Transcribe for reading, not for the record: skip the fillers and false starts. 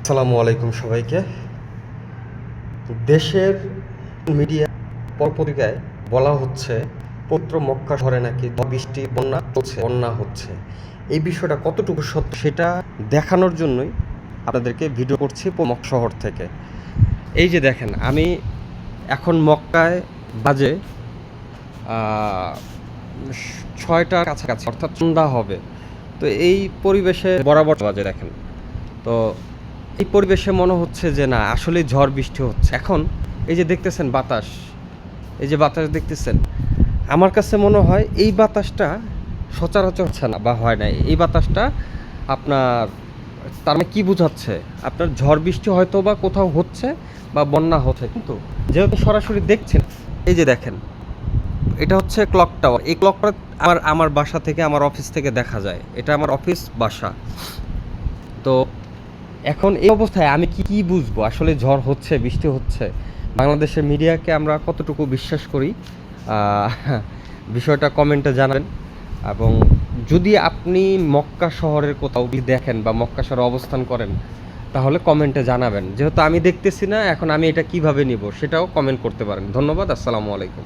আসসালামু আলাইকুম সবাইকে। দেশের মিডিয়া পত্রিকায় বলা হচ্ছে পবিত্র মক্কা শহরে নাকি বৃষ্টি বন্যা হচ্ছে। এই বিষয়টা কতটুকু সত্য সেটা দেখানোর জন্যই আপনাদেরকে ভিডিও করছি মক্কা শহর থেকে। এই যে দেখেন, আমি এখন মক্কায় বাজে 6টার কাছাকাছি, অর্থাৎ সন্ধ্যা হবে। তো এই পরিবেশে বরাবর বাজে দেখেন, তো এই পরিবেশে মনে হচ্ছে যে না আসলে ঝড় বৃষ্টি হচ্ছে। এখন এই যে দেখতেছেন বাতাস, এই যে বাতাস দেখতেছেন, আমার কাছে মনে হয় এই বাতাসটা সচরাচর হচ্ছে না বা হয় না। এই বাতাসটা আপনার তার মানে কী বোঝাচ্ছে, আপনার ঝড় বৃষ্টি হয়তো বা কোথাও হচ্ছে বা বন্যা হচ্ছে, কিন্তু যেহেতু সরাসরি দেখছেন, এই যে দেখেন এটা হচ্ছে ক্লক টাওয়ার। এই ক্লকটা আমার বাসা থেকে, আমার অফিস থেকে দেখা যায়। এটা আমার অফিস বাসা। তো এখন এই অবস্থায় আমি কি বুঝবো আসলে ঝড় হচ্ছে বৃষ্টি হচ্ছে? বাংলাদেশের মিডিয়াকে আমরা কতটুকু বিশ্বাস করি বিষয়টা কমেন্টে জানাবেন। এবং যদি আপনি মক্কা শহরের কোথাও দেখেন বা মক্কা শহরে অবস্থান করেন, তাহলে কমেন্টে জানাবেন। যেহেতু আমি দেখতেছি না, এখন আমি এটা কিভাবে নিব সেটাও কমেন্ট করতে পারেন। ধন্যবাদ। আসসালামু আলাইকুম।